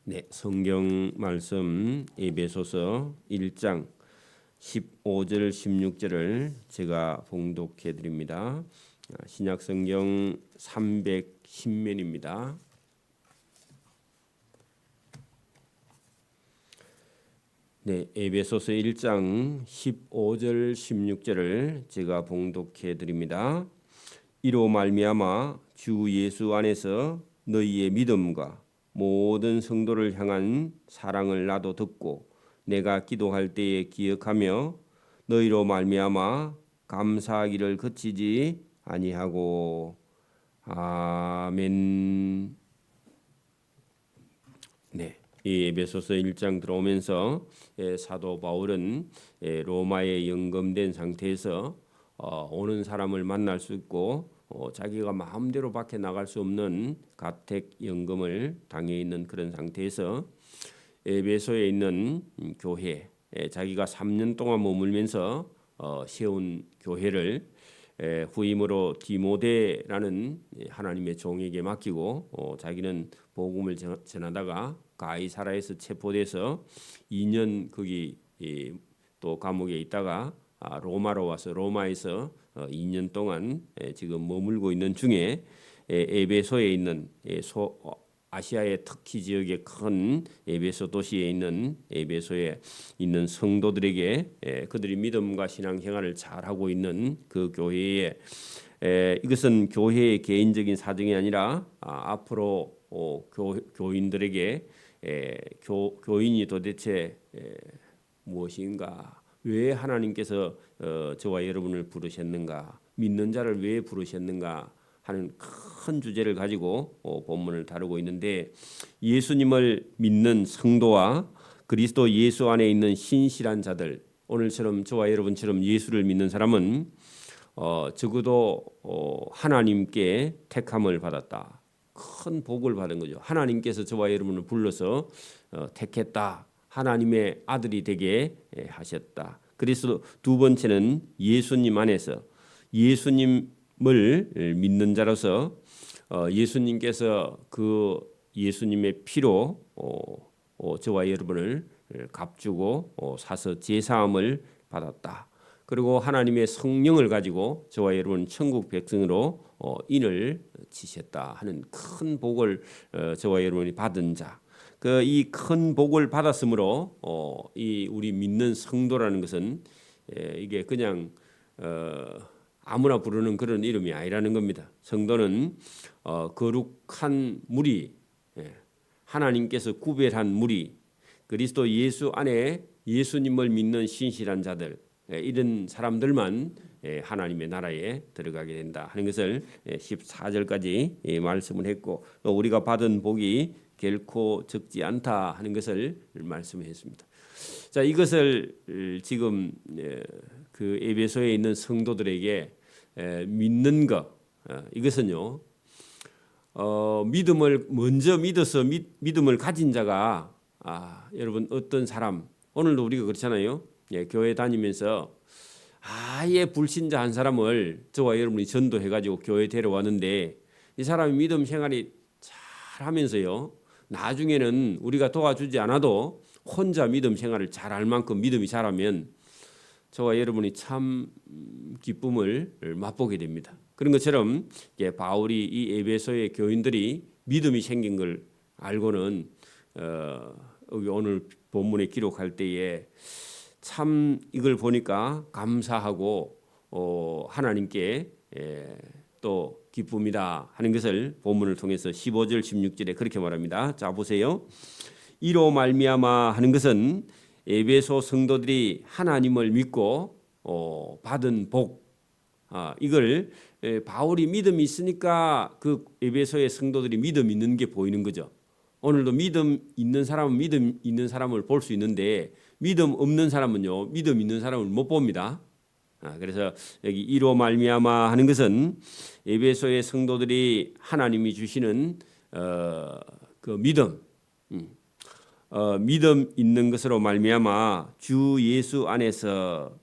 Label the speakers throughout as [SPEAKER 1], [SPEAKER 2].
[SPEAKER 1] 네, 성경 말씀 에베소서 1장 15절 16절을 제가 봉독해 드립니다. 신약 성경 310면입니다. 네, 에베소서 1장 15절 16절을 제가 봉독해 드립니다. 이로 말미암아 주 예수 안에서 너희의 믿음과 모든 성도를 향한 사랑을 나도 듣고 내가 기도할 때에 기억하며 너희로 말미암아 감사하기를 그치지 아니하고. 아멘. 네, 이 에베소서 1장 들어오면서 사도 바울은 로마에 영검된 상태에서 오는 사람을 만날 수 있고 자기가 마음대로 밖에 나갈 수 없는 가택 연금을 당해 있는 그런 상태에서 에베소에 있는 교회, 자기가 3년 동안 머물면서 세운 교회를 후임으로 디모데라는 하나님의 종에게 맡기고 자기는 복음을 전하다가 가이사라에서 체포돼서 2년 거기 또 감옥에 있다가 로마로 와서 로마에서 2년 동안 지금 머물고 있는 중에 에베소에 있는 아시아의 터키 지역의 큰 에베소 도시에 있는 에베소에 있는 성도들에게 그들이 믿음과 신앙 생활을 잘하고 있는 그 교회에 이것은 교회의 개인적인 사정이 아니라 앞으로 교인들에게 교인이 도대체 무엇인가, 왜 하나님께서 저와 여러분을 부르셨는가, 믿는 자를 왜 부르셨는가 하는 큰 주제를 가지고 본문을 다루고 있는데, 예수님을 믿는 성도와 그리스도 예수 안에 있는 신실한 자들, 오늘처럼 저와 여러분처럼 예수를 믿는 사람은 적어도 하나님께 택함을 받았다, 큰 복을 받은 거죠. 하나님께서 저와 여러분을 불러서 택했다, 하나님의 아들이 되게 하셨다. 그래서 두 번째는 예수님 안에서 예수님을 믿는 자로서 예수님께서 그 예수님의 피로 저와 여러분을 값주고 사서 제사함을 받았다. 그리고 하나님의 성령을 가지고 저와 여러분 천국 백성으로 인을 치셨다 하는 큰 복을 저와 여러분이 받은 자, 이 큰 복을 받았으므로 이 우리 믿는 성도라는 것은 이게 그냥 아무나 부르는 그런 이름이 아니라는 겁니다. 성도는 거룩한 무리, 하나님께서 구별한 무리, 그리스도 예수 안에 예수님을 믿는 신실한 자들, 이런 사람들만 하나님의 나라에 들어가게 된다 하는 것을 14절까지 말씀을 했고, 우리가 받은 복이 결코 적지 않다 하는 것을 말씀했습니다. 자, 이것을 지금 그 에베소에 있는 성도들에게 믿는 것, 이것은요, 믿음을 먼저 믿어서 믿음을 가진 자가 여러분 어떤 사람, 오늘도 우리가 그렇잖아요. 교회 다니면서 아예 불신자 한 사람을 저와 여러분이 전도해가지고 교회 데려왔는데, 이 사람이 믿음 생활이 잘 하면서요, 나중에는 우리가 도와주지 않아도 혼자 믿음 생활을 잘할 만큼 믿음이 자라면 저와 여러분이 참 기쁨을 맛보게 됩니다. 그런 것처럼 바울이 이 에베소의 교인들이 믿음이 생긴 걸 알고는 여기 오늘 본문에 기록할 때에 참 이걸 보니까 감사하고 하나님께 또 기쁨이다 하는 것을 본문을 통해서 15절 16절에 그렇게 말합니다. 자, 보세요. 이로 말미암아 하는 것은 에베소 성도들이 하나님을 믿고 받은 복, 이걸 바울이 믿음이 있으니까 그 에베소의 성도들이 믿음 있는 게 보이는 거죠. 오늘도 믿음 있는 사람은 믿음 있는 사람을 볼 수 있는데, 믿음 없는 사람은요, 믿음 있는 사람을 못 봅니다. 그래서 여기 이로 말미암아 하는 것은 에베소의 성도들이 하나님이 주시는 그 믿음, 믿음 있는 것으로 말미암아 주 예수 안에서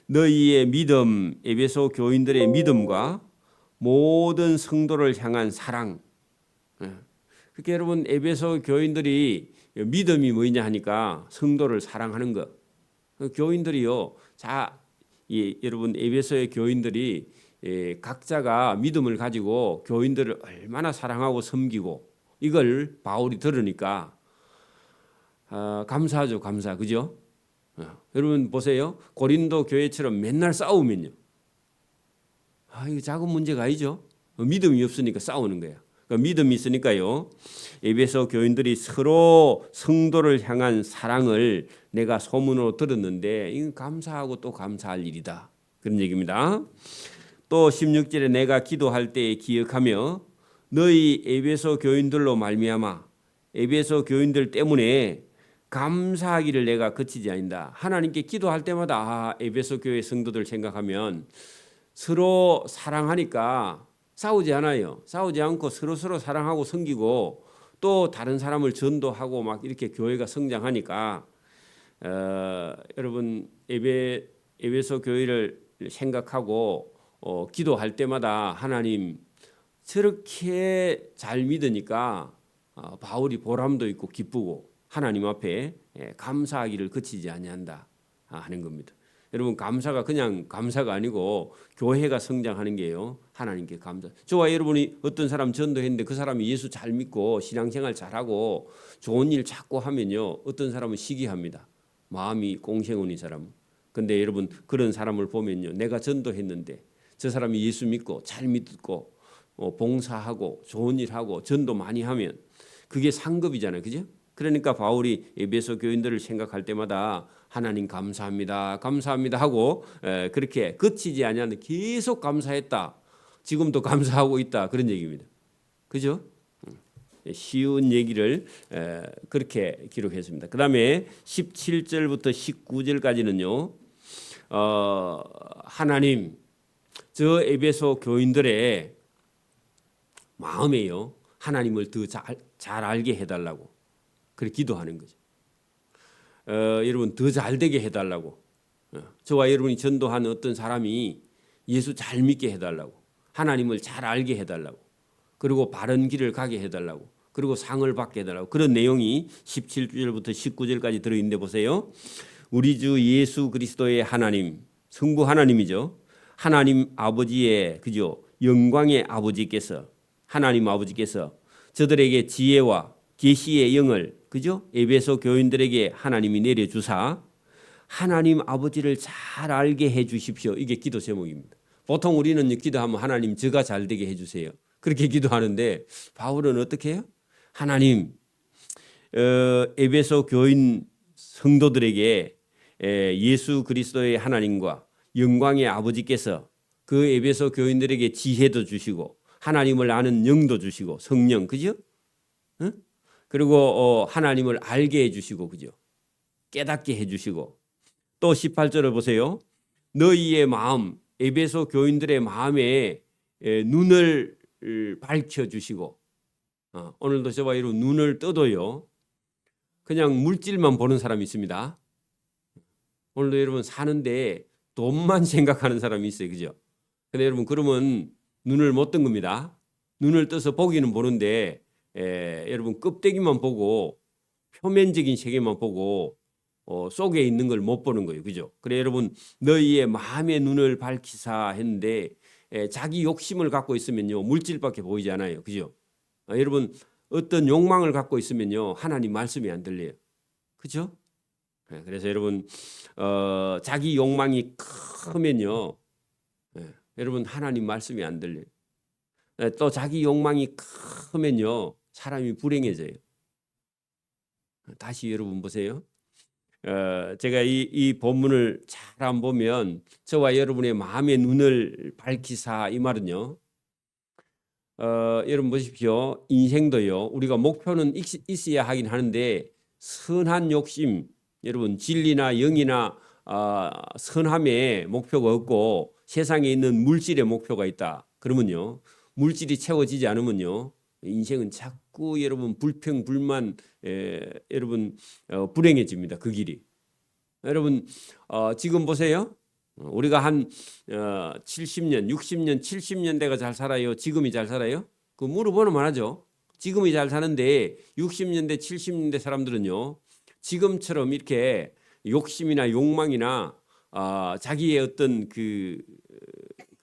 [SPEAKER 1] 너희의 믿음, 에베소 교인들의 믿음과 모든 성도를 향한 사랑, 그러니까 여러분 에베소 교인들이 믿음이 뭐냐 하니까 성도를 사랑하는 것. 그 교인들이요. 여러분 에베소의 교인들이 각자가 믿음을 가지고 교인들을 얼마나 사랑하고 섬기고 이걸 바울이 들으니까 감사하죠, 감사, 그죠? 여러분 보세요. 고린도 교회처럼 맨날 싸우면요. 이거 작은 문제가 아니죠. 믿음이 없으니까 싸우는 거예요. 그러니까 믿음이 있으니까요. 에베소 교인들이 서로 성도를 향한 사랑을 내가 소문으로 들었는데 이건 감사하고 또 감사할 일이다. 그런 얘기입니다. 또 16절에 내가 기도할 때 기억하며 너희 에베소 교인들로 말미암아 에베소 교인들 때문에 감사하기를 내가 그치지 아닌다. 하나님께 기도할 때마다 에베소 교회 성도들 생각하면 서로 사랑하니까 싸우지 않아요. 싸우지 않고 서로 사랑하고 섬기고 또 다른 사람을 전도하고 막 이렇게 교회가 성장하니까 여러분 에베소 교회를 생각하고 기도할 때마다 하나님 저렇게 잘 믿으니까 바울이 보람도 있고 기쁘고 하나님 앞에 감사하기를 그치지 아니한다 하는 겁니다. 여러분 감사가 그냥 감사가 아니고 교회가 성장하는 게요. 하나님께 감사. 저와 여러분이 어떤 사람 전도했는데 그 사람이 예수 잘 믿고 신앙생활 잘하고 좋은 일 찾고 하면요. 어떤 사람은 시기합니다. 마음이 꽁생운인 사람. 근데 여러분 그런 사람을 보면요. 내가 전도했는데 저 사람이 예수 믿고 잘 믿고 봉사하고 좋은 일 하고 전도 많이 하면 그게 상급이잖아요. 그죠? 그러니까 바울이 에베소 교인들을 생각할 때마다 하나님 감사합니다. 감사합니다 하고 그렇게 그치지 아니하는데 계속 감사했다. 지금도 감사하고 있다. 그런 얘기입니다. 그죠? 쉬운 얘기를 그렇게 기록했습니다. 그 다음에 17절부터 19절까지는요. 하나님 저 에베소 교인들의 마음에요. 하나님을 더 잘 알게 해달라고 그렇게 기도하는 거죠. 여러분 더 잘되게 해달라고. 저와 여러분이 전도한 어떤 사람이 예수 잘 믿게 해달라고. 하나님을 잘 알게 해달라고. 그리고 바른 길을 가게 해달라고. 그리고 상을 받게 해달라고. 그런 내용이 17절부터 19절까지 들어있는데 보세요. 우리 주 예수 그리스도의 하나님, 성부 하나님이죠. 하나님 아버지의 그죠 영광의 아버지께서 하나님 아버지께서 저들에게 지혜와 계시의 영을 그죠 에베소 교인들에게 하나님이 내려주사 하나님 아버지를 잘 알게 해 주십시오. 이게 기도 제목입니다. 보통 우리는 기도하면 하나님 저가 잘 되게 해 주세요. 그렇게 기도하는데 바울은 어떻게 해요? 하나님 에베소 교인 성도들에게 예수 그리스도의 하나님과 영광의 아버지께서 그 에베소 교인들에게 지혜도 주시고 하나님을 아는 영도 주시고 성령 그죠? 응? 그리고 하나님을 알게 해주시고 그죠? 깨닫게 해주시고 또 18절을 보세요. 너희의 마음 에베소 교인들의 마음에 눈을 밝혀주시고 오늘도 저와 여러분 눈을 떠도요. 그냥 물질만 보는 사람이 있습니다. 오늘도 여러분 사는데 돈만 생각하는 사람이 있어요. 그죠? 근데 여러분 그러면 눈을 못 뜬 겁니다. 눈을 떠서 보기는 보는데 여러분 껍데기만 보고 표면적인 세계만 보고 속에 있는 걸 못 보는 거예요. 그죠? 그래 여러분 너희의 마음의 눈을 밝히사 했는데 자기 욕심을 갖고 있으면요. 물질밖에 보이지 않아요. 그죠? 여러분 어떤 욕망을 갖고 있으면요. 하나님 말씀이 안 들려요. 그죠? 그래서 여러분 자기 욕망이 크면요. 여러분 하나님 말씀이 안 들려요. 또 자기 욕망이 크면요. 사람이 불행해져요. 다시 여러분 보세요. 제가 이 본문을 잘 안 보면 저와 여러분의 마음의 눈을 밝히사 이 말은요. 여러분 보십시오. 인생도요. 우리가 목표는 있어야 하긴 하는데 선한 욕심 여러분 진리나 영이나 선함의 목표가 없고 세상에 있는 물질의 목표가 있다. 그러면요. 물질이 채워지지 않으면요. 인생은 자꾸 여러분 불평 불만 여러분 불행해집니다. 그 길이. 여러분 지금 보세요. 우리가 한 70년, 60년, 70년대가 잘 살아요. 지금이 잘 살아요? 그 물어보는 말 하죠. 지금이 잘 사는데 60년대, 70년대 사람들은요. 지금처럼 이렇게 욕심이나 욕망이나 자기의 어떤 그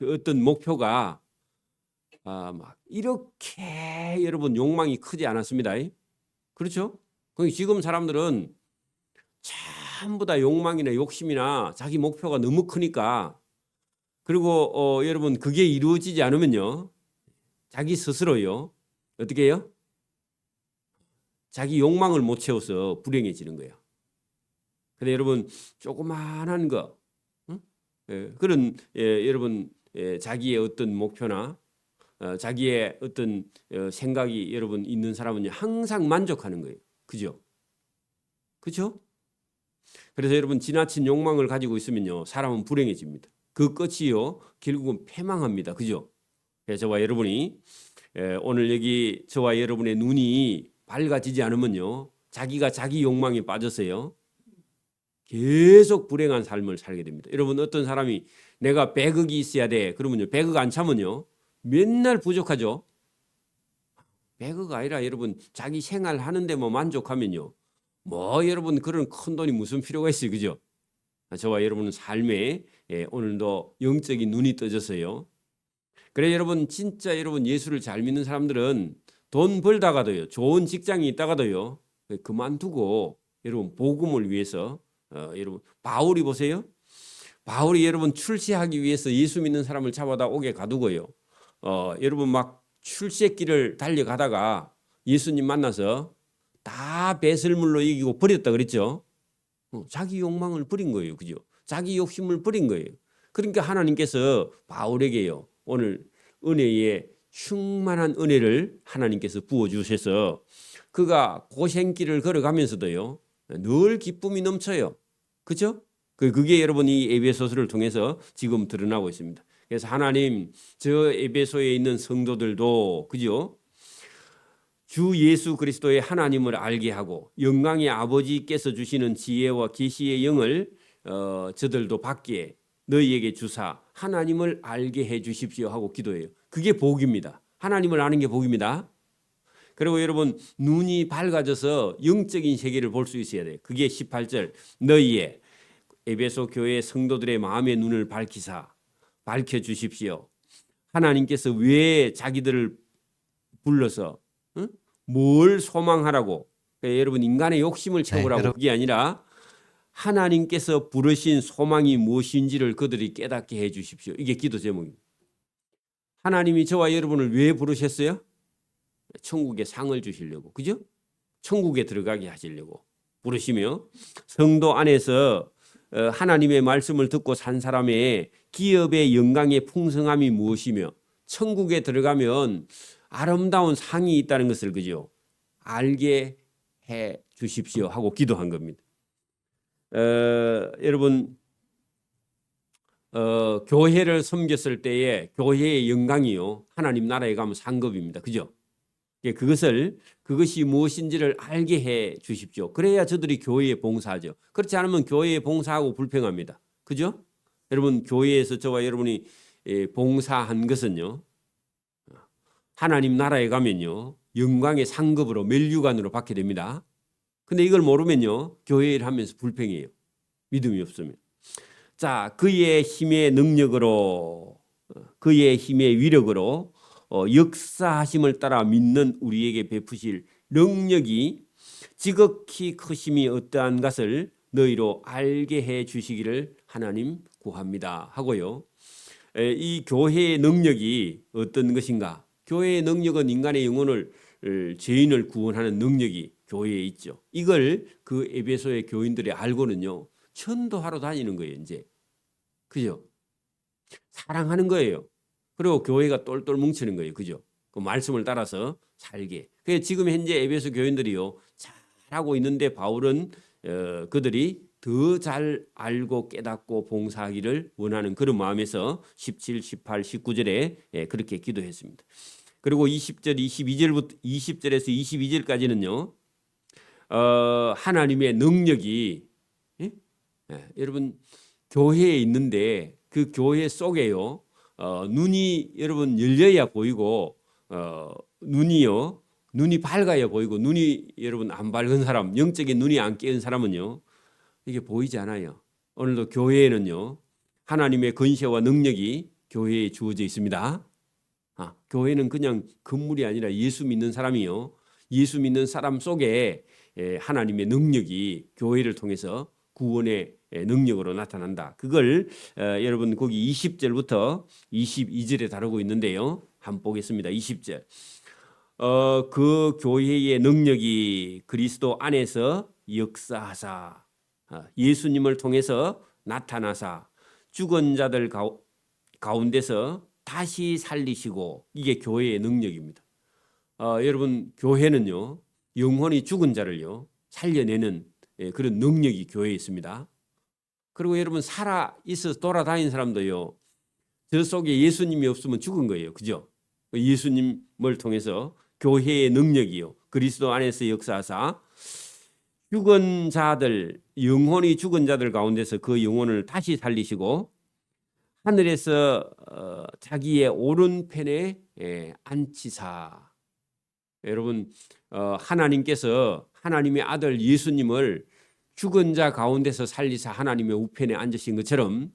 [SPEAKER 1] 어떤 목표가 막 이렇게 여러분 욕망이 크지 않았습니다. 그렇죠? 지금 사람들은 전부 다 욕망이나 욕심이나 자기 목표가 너무 크니까 그리고 여러분 그게 이루어지지 않으면요. 자기 스스로요. 어떻게 해요? 자기 욕망을 못 채워서 불행해지는 거예요. 근데 여러분 조그만한 거 응? 그런 여러분 자기의 어떤 목표나 자기의 어떤 생각이 여러분 있는 사람은 항상 만족하는 거예요. 그죠? 그죠? 그래서 여러분 지나친 욕망을 가지고 있으면요. 사람은 불행해집니다. 그 끝이요. 결국은 패망합니다. 그죠? 그래서 저와 여러분이 오늘 여기 저와 여러분의 눈이 밝아지지 않으면요. 자기가 자기 욕망에 빠져서요. 계속 불행한 삶을 살게 됩니다. 여러분 어떤 사람이 내가 100억이 있어야 돼. 그러면요. 100억 안 차면요. 맨날 부족하죠. 100억 아니라 여러분 자기 생활하는 데만 만족하면요. 뭐 여러분 그런 큰 돈이 무슨 필요가 있어요. 그죠? 저와 여러분은 삶에 오늘도 영적인 눈이 떠져서요. 그래 여러분 진짜 여러분 예수를 잘 믿는 사람들은 돈 벌다가도요. 좋은 직장이 있다가도요. 그만두고 여러분 복음을 위해서 여러분 바울이 보세요. 바울이 여러분 출세하기 위해서 예수 믿는 사람을 잡아다 옥에 가두고요. 여러분 막 출세길을 달려가다가 예수님 만나서 다 배설물로 이기고 버렸다 그랬죠. 자기 욕망을 버린 거예요. 그죠? 자기 욕심을 버린 거예요. 그러니까 하나님께서 바울에게요. 오늘 은혜에 충만한 은혜를 하나님께서 부어주셔서 그가 고생길을 걸어가면서도요. 늘 기쁨이 넘쳐요. 그죠? 그게 여러분 이 에베소서를 통해서 지금 드러나고 있습니다. 그래서 하나님 저 에베소에 있는 성도들도 그죠? 주 예수 그리스도의 하나님을 알게 하고 영광의 아버지께서 주시는 지혜와 계시의 영을 저들도 받기에 너희에게 주사 하나님을 알게 해 주십시오 하고 기도해요. 그게 복입니다. 하나님을 아는 게 복입니다. 그리고 여러분 눈이 밝아져서 영적인 세계를 볼 수 있어야 돼요. 그게 18절 너희의 에베소 교회 성도들의 마음의 눈을 밝혀 주십시오. 하나님께서 왜 자기들을 불러서 뭘 소망하라고 그러니까 여러분 인간의 욕심을 채우라고 그게 아니라 하나님께서 부르신 소망이 무엇인지를 그들이 깨닫게 해 주십시오. 이게 기도 제목입니다. 하나님이 저와 여러분을 왜 부르셨어요? 천국에 상을 주시려고. 그죠? 천국에 들어가게 하시려고 부르시며 성도 안에서 하나님의 말씀을 듣고 산 사람의 기업의 영광의 풍성함이 무엇이며 천국에 들어가면 아름다운 상이 있다는 것을 그죠? 알게 해 주십시오 하고 기도한 겁니다. 여러분 교회를 섬겼을 때에 교회의 영광이요 하나님 나라에 가면 상급입니다. 그죠? 그것이 무엇인지를 알게 해 주십시오. 그래야 저들이 교회에 봉사하죠. 그렇지 않으면 교회에 봉사하고 불평합니다. 그죠? 여러분 교회에서 저와 여러분이 봉사한 것은요 하나님 나라에 가면요 영광의 상급으로 멸류관으로 받게 됩니다. 근데 이걸 모르면요 교회 일 하면서 불평해요. 믿음이 없으면. 자, 그의 힘의 능력으로 그의 힘의 위력으로 역사하심을 따라 믿는 우리에게 베푸실 능력이 지극히 크심이 어떠한 것을 너희로 알게 해 주시기를 하나님 구합니다 하고요. 이 교회의 능력이 어떤 것인가? 교회의 능력은 인간의 영혼을 죄인을 구원하는 능력이 교회에 있죠. 이걸 그 에베소의 교인들이 알고는요. 전도하러 다니는 거예요, 이제. 그죠? 사랑하는 거예요. 그리고 교회가 똘똘 뭉치는 거예요. 그죠? 그 말씀을 따라서 살게. 그래서 지금 현재 에베소 교인들이요. 잘하고 있는데 바울은 그들이 더 잘 알고 깨닫고 봉사하기를 원하는 그런 마음에서 17, 18, 19절에 그렇게 기도했습니다. 그리고 20절, 20절에서 22절까지는요. 하나님의 능력이 여러분 교회에 있는데 그 교회 속에요. 눈이 여러분 열려야 보이고 눈이요 눈이 밝아야 보이고 눈이 여러분 안 밝은 사람, 영적인 눈이 안 깨은 사람은요. 이게 보이지 않아요. 오늘도 교회에는요. 하나님의 권세와 능력이 교회에 주어져 있습니다. 교회는 그냥 건물이 아니라 예수 믿는 사람이요. 예수 믿는 사람 속에 하나님의 능력이 교회를 통해서 구원의 능력으로 나타난다. 그걸 여러분 거기 20절부터 22절에 다루고 있는데요. 한번 보겠습니다. 20절. 그 교회의 능력이 그리스도 안에서 역사하사 예수님을 통해서 나타나사 죽은 자들 가운데서 다시 살리시고 이게 교회의 능력입니다. 여러분 교회는요 영혼이 죽은 자를요 살려내는 그런 능력이 교회에 있습니다. 그리고 여러분 살아 있어 돌아다니는 사람도요 저 속에 예수님이 없으면 죽은 거예요, 그죠? 예수님을 통해서 교회의 능력이요 그리스도 안에서 역사하사 죽은 자들 영혼이 죽은 자들 가운데서 그 영혼을 다시 살리시고 하늘에서 자기의 오른편에 앉히사. 여러분 하나님께서 하나님의 아들 예수님을 죽은 자 가운데서 살리사 하나님의 우편에 앉으신 것처럼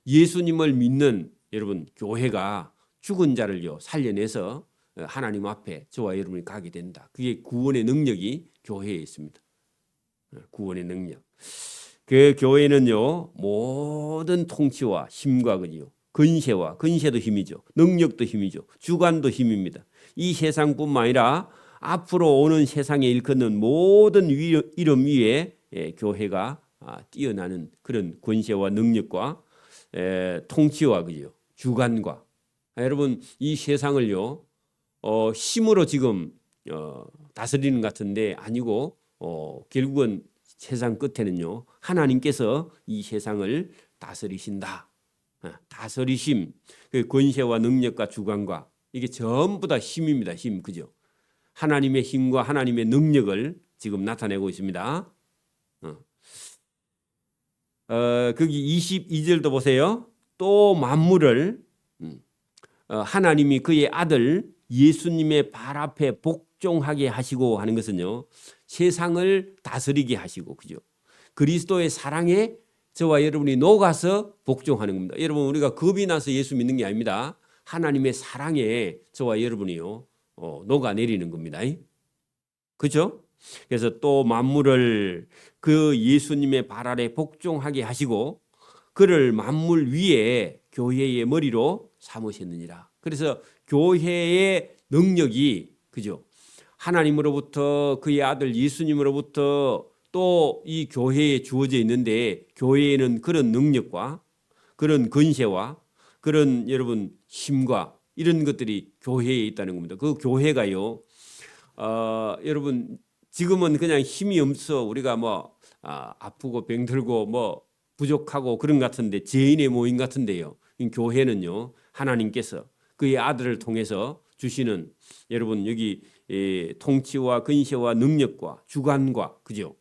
[SPEAKER 1] 예수님을 믿는 여러분 교회가 죽은 자를요 살려내서 하나님 앞에 저와 여러분이 가게 된다. 그게 구원의 능력이 교회에 있습니다. 구원의 능력. 그 교회는요 모든 통치와 힘과 그지요 근세도 힘이죠. 능력도 힘이죠. 주관도 힘입니다. 이 세상뿐만 아니라 앞으로 오는 세상에 일컫는 모든 이름 위에 교회가 뛰어나는 그런 권세와 능력과 통치와 그지요 주관과 여러분 이 세상을요 힘으로 지금 다스리는 것 같은데 아니고 결국은 세상 끝에는요 하나님께서 이 세상을 다스리신다. 다스리심, 그 권세와 능력과 주관과 이게 전부 다 힘입니다. 힘, 그죠? 하나님의 힘과 하나님의 능력을 지금 나타내고 있습니다. 거기 22절도 보세요. 또 만물을 하나님이 그의 아들 예수님의 발 앞에 복종하게 하시고 하는 것은요 세상을 다스리게 하시고 그죠? 그리스도의 사랑에 저와 여러분이 녹아서 복종하는 겁니다. 여러분 우리가 겁이 나서 예수 믿는 게 아닙니다. 하나님의 사랑에 저와 여러분이요 녹아내리는 겁니다. 그렇죠? 그래서 또 만물을 그 예수님의 발 아래 복종하게 하시고 그를 만물 위에 교회의 머리로 삼으셨느니라. 그래서 교회의 능력이 그죠? 하나님으로부터 그의 아들 예수님으로부터 또 이 교회에 주어져 있는데 교회에는 그런 능력과 그런 권세와 그런 여러분 힘과 이런 것들이 교회에 있다는 겁니다. 그 교회가요 여러분 지금은 그냥 힘이 없어 우리가 뭐 아프고 병들고 뭐 부족하고 그런 것 같은데 죄인의 모임 같은데요. 교회는요 하나님께서 그의 아들을 통해서 주시는 여러분 여기 통치와 근세와 능력과 주관과 그죠?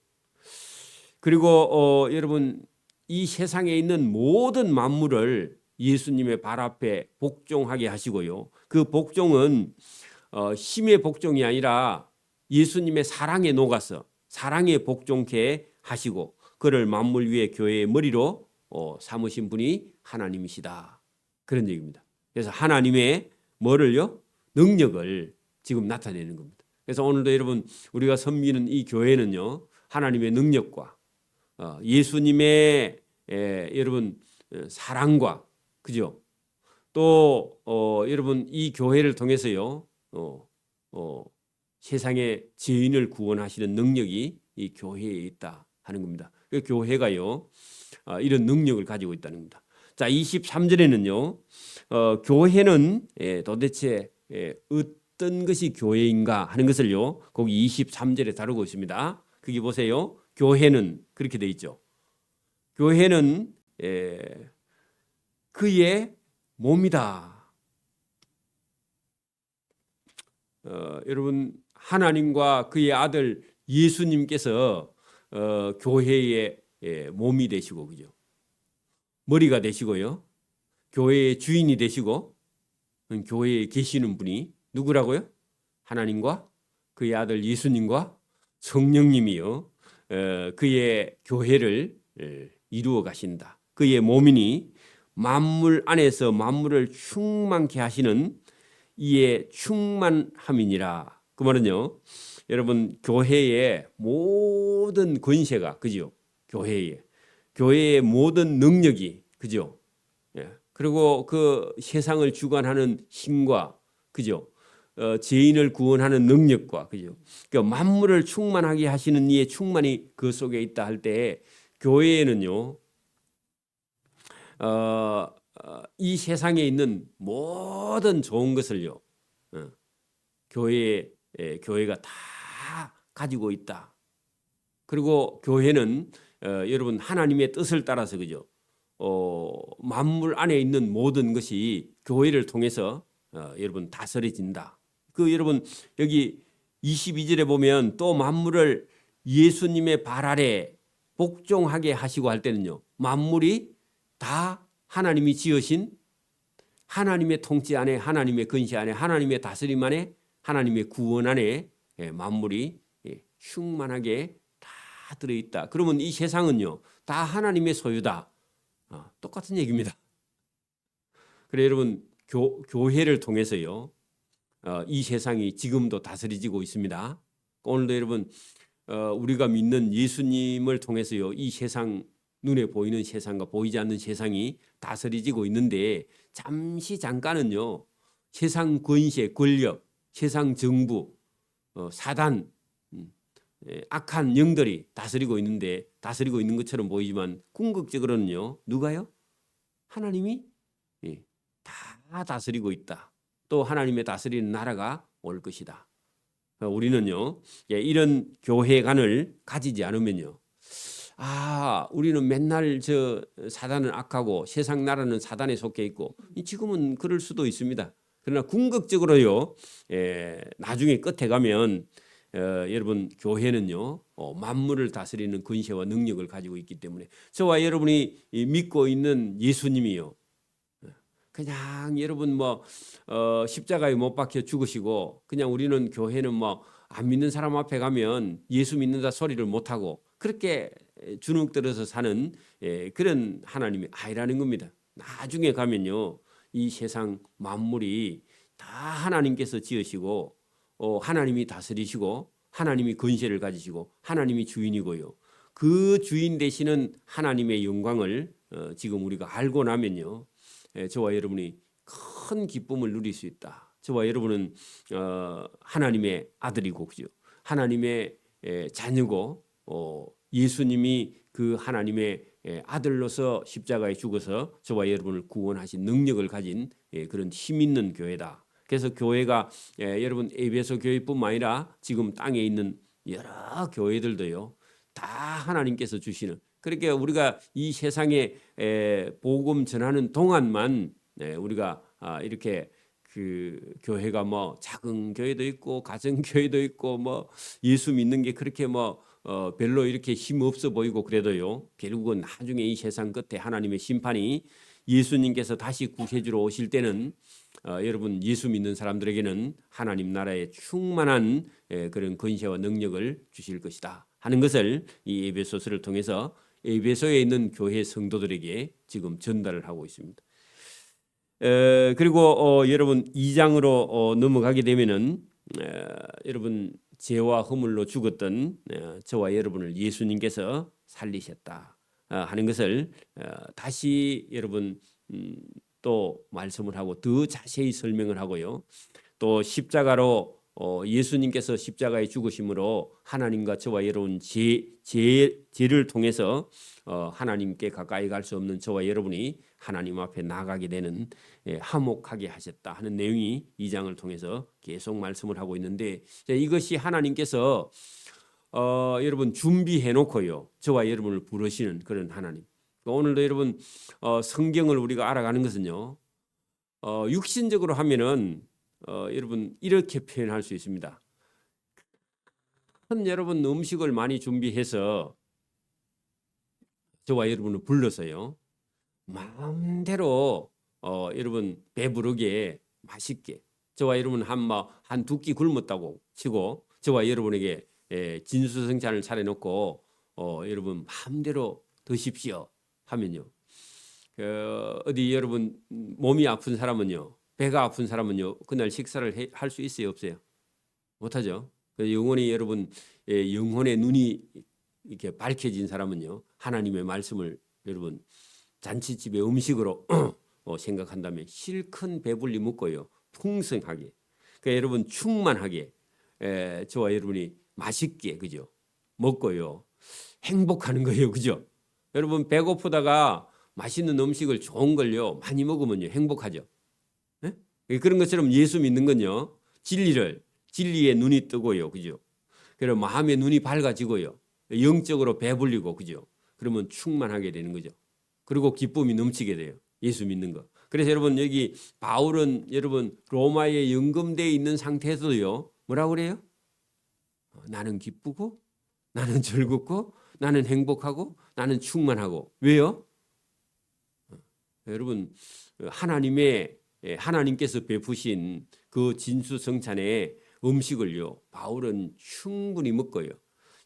[SPEAKER 1] 그리고 여러분 이 세상에 있는 모든 만물을 예수님의 발 앞에 복종하게 하시고요. 그 복종은 힘의 복종이 아니라 예수님의 사랑에 녹아서 사랑에 복종케 하시고 그를 만물 위에 교회의 머리로 삼으신 분이 하나님이시다. 그런 얘기입니다. 그래서 하나님의 뭐를요? 능력을 지금 나타내는 겁니다. 그래서 오늘도 여러분 우리가 섬기는 이 교회는요 하나님의 능력과 예수님의 여러분 사랑과 그죠? 또 여러분 이 교회를 통해서요 세상의 죄인을 구원하시는 능력이 이 교회에 있다 하는 겁니다. 그 교회가요 이런 능력을 가지고 있다는 겁니다. 자 23절에는요 교회는 도대체 어떤 것이 교회인가 하는 것을요 거기 23절에 다루고 있습니다. 거기 보세요. 교회는 그렇게 돼 있죠. 교회는 그의 몸이다. 여러분 하나님과 그의 아들 예수님께서 교회의 몸이 되시고 그죠? 머리가 되시고요. 교회의 주인이 되시고 교회에 계시는 분이 누구라고요? 하나님과 그의 아들 예수님과 성령님이요 그의 교회를 이루어 가신다. 그의 몸이니 만물 안에서 만물을 충만케 하시는 이의 충만함이니라. 그 말은요, 여러분 교회의 모든 권세가 그죠? 교회의 모든 능력이 그죠? 예. 그리고 그 세상을 주관하는 힘과 그죠? 죄인을 구원하는 능력과 그죠? 그러니까 만물을 충만하게 하시는 이의 충만이 그 속에 있다 할 때 교회에는요, 이 세상에 있는 모든 좋은 것을요, 교회가 다 가지고 있다. 그리고 교회는 여러분 하나님의 뜻을 따라서 그죠? 만물 안에 있는 모든 것이 교회를 통해서 여러분 다스려진다. 그 여러분 여기 22절에 보면 또 만물을 예수님의 발 아래 복종하게 하시고 할 때는요. 만물이 다 하나님이 지으신 하나님의 통치 안에 하나님의 근시 안에 하나님의 다스림 안에 하나님의 구원 안에 만물이 충만하게 다 들어있다. 그러면 이 세상은요. 다 하나님의 소유다. 똑같은 얘기입니다. 그래 여러분 교회를 통해서요. 이 세상이 지금도 다스려지고 있습니다. 오늘도 여러분 우리가 믿는 예수님을 통해서요. 이 세상 눈에 보이는 세상과 보이지 않는 세상이 다스려지고 있는데 잠깐은요. 세상 권세, 권력, 세상 정부, 사단, 악한 영들이 다스리고 있는 것처럼 보이지만 궁극적으로는요. 누가요? 하나님이 다 다스리고 있다. 또 하나님의 다스리는 나라가 올 것이다. 우리는요. 이런 교회관을 가지지 않으면요. 우리는 맨날 사단은 악하고 세상 나라는 사단에 속해 있고 지금은 그럴 수도 있습니다. 그러나 궁극적으로요. 나중에 끝에 가면 여러분 교회는요. 만물을 다스리는 권세와 능력을 가지고 있기 때문에 저와 여러분이 믿고 있는 예수님이요. 그냥 여러분 십자가에 못 박혀 죽으시고 그냥 우리는 교회는 안 믿는 사람 앞에 가면 예수 믿는다 소리를 못 하고 그렇게 주눅들어서 사는 그런 하나님이 아니라는 겁니다. 나중에 가면요. 이 세상 만물이 다 하나님께서 지으시고 하나님이 다스리시고 하나님이 권세를 가지시고 하나님이 주인이고요. 그 주인 되시는 하나님의 영광을 지금 우리가 알고 나면요. 저와 여러분이 큰 기쁨을 누릴 수 있다. 저와 여러분은 하나님의 아들이고 그죠? 하나님의 자녀고 예수님이 그 하나님의 아들로서 십자가에 죽어서 저와 여러분을 구원하신 능력을 가진 그런 힘 있는 교회다. 그래서 교회가 여러분 에베소 교회뿐만 아니라 지금 땅에 있는 여러 교회들도요. 다 하나님께서 주시는 그렇게 우리가 이 세상에 복음 전하는 동안만 우리가 이렇게 그 교회가 작은 교회도 있고 가정 교회도 있고 예수 믿는 게 그렇게 별로 이렇게 힘 없어 보이고 그래도요. 결국은 나중에 이 세상 끝에 하나님의 심판이 예수님께서 다시 구세주로 오실 때는 여러분 예수 믿는 사람들에게는 하나님 나라의 충만한 그런 권세와 능력을 주실 것이다 하는 것을 이 에베소서를 통해서 에베소에 있는 교회 성도들에게 지금 전달을 하고 있습니다. 그리고 여러분 2장으로 넘어가게 되면은 여러분 죄와 허물로 죽었던 저와 여러분을 예수님께서 살리셨다 하는 것을 다시 여러분 또 말씀을 하고 더 자세히 설명을 하고요. 또 십자가로 예수님께서 십자가에 죽으심으로 하나님과 저와 여러분 죄를 통해서 하나님께 가까이 갈 수 없는 저와 여러분이 하나님 앞에 나가게 되는 화목하게 하셨다 하는 내용이 2장을 통해서 계속 말씀을 하고 있는데 이것이 하나님께서 여러분 준비해 놓고요. 저와 여러분을 부르시는 그런 하나님. 오늘도 여러분 성경을 우리가 알아가는 것은요. 육신적으로 하면은 여러분 이렇게 표현할 수 있습니다. 여러분 음식을 많이 준비해서 저와 여러분을 불러서요. 마음대로 여러분 배부르게 맛있게 저와 여러분 한 두 끼 굶었다고 치고 저와 여러분에게 진수성찬을 차려놓고 여러분 마음대로 드십시오 하면요. 어디 여러분 몸이 아픈 사람은요, 배가 아픈 사람은요, 그날 식사를 할 수 있어요, 없어요? 못하죠. 영혼이 여러분 영혼의 눈이 이렇게 밝혀진 사람은요, 하나님의 말씀을 여러분 잔치집의 음식으로 생각한다면 실컷 배불리 먹고요, 풍성하게, 그러니까 여러분 충만하게 저와 여러분이 맛있게 그죠 먹고요, 행복하는 거예요, 그죠? 여러분 배고프다가 맛있는 음식을 좋은 걸요 많이 먹으면요 행복하죠. 예? 그런 것처럼 예수 믿는 건요 진리의 눈이 뜨고요, 그죠? 그리고 마음의 눈이 밝아지고요, 영적으로 배불리고, 그죠? 그러면 충만하게 되는 거죠. 그리고 기쁨이 넘치게 돼요, 예수 믿는 거. 그래서 여러분 여기 바울은 여러분 로마에 연금되어 있는 상태에서도요 뭐라고 그래요? 나는 기쁘고 나는 즐겁고 나는 행복하고 나는 충만하고. 왜요? 여러분 하나님께서 베푸신 그 진수성찬의 음식을요 바울은 충분히 먹고요,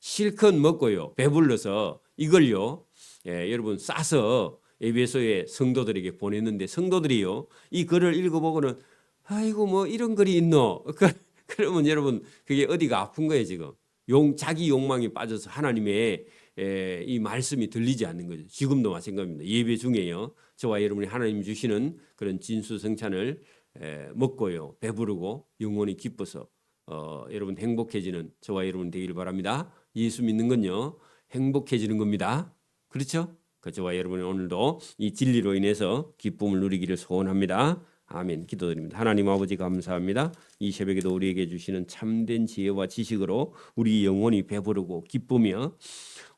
[SPEAKER 1] 실컷 먹고요, 배불러서 이걸요 여러분 싸서 에베소의 성도들에게 보냈는데, 성도들이요 이 글을 읽어보고는 아이고 뭐 이런 글이 있노 그러면 여러분 그게 어디가 아픈 거예요. 지금 자기 욕망에 빠져서 하나님의 이 말씀이 들리지 않는 거죠. 지금도 마찬가지입니다. 예배 중에요 저와 여러분이 하나님 주시는 그런 진수성찬을 먹고요 배부르고 영혼이 기뻐서 여러분 행복해지는 저와 여러분 되기를 바랍니다. 예수 믿는 건요 행복해지는 겁니다. 그렇죠? 저와 여러분이 오늘도 이 진리로 인해서 기쁨을 누리기를 소원합니다. 아멘. 기도드립니다. 하나님 아버지 감사합니다. 이 새벽에도 우리에게 주시는 참된 지혜와 지식으로 우리 영혼이 배부르고 기쁘며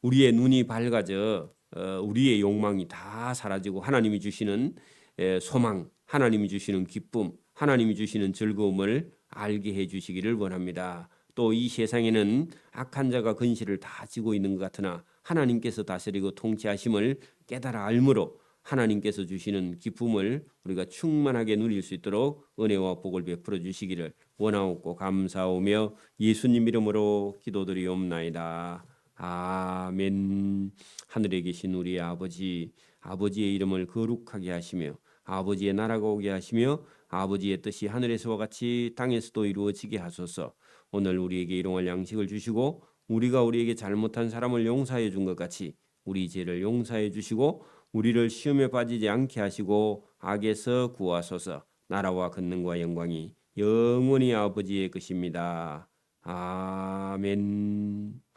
[SPEAKER 1] 우리의 눈이 밝아져 우리의 욕망이 다 사라지고 하나님이 주시는 소망, 하나님이 주시는 기쁨, 하나님이 주시는 즐거움을 알게 해주시기를 원합니다. 또 이 세상에는 악한 자가 근시를 다 지고 있는 것 같으나 하나님께서 다스리고 통치하심을 깨달아 알므로 하나님께서 주시는 기쁨을 우리가 충만하게 누릴 수 있도록 은혜와 복을 베풀어 주시기를 원하옵고 감사하오며 예수님 이름으로 기도드리옵나이다. 아멘. 하늘에 계신 우리 아버지, 아버지의 이름을 거룩하게 하시며 아버지의 나라가 오게 하시며 아버지의 뜻이 하늘에서와 같이 땅에서도 이루어지게 하소서. 오늘 우리에게 일용할 양식을 주시고 우리가 우리에게 잘못한 사람을 용서해 준 것 같이 우리 죄를 용서해 주시고 우리를 시험에 빠지지 않게 하시고 악에서 구하소서. 나라와 권능과 영광이 영원히 아버지의 것입니다. 아멘.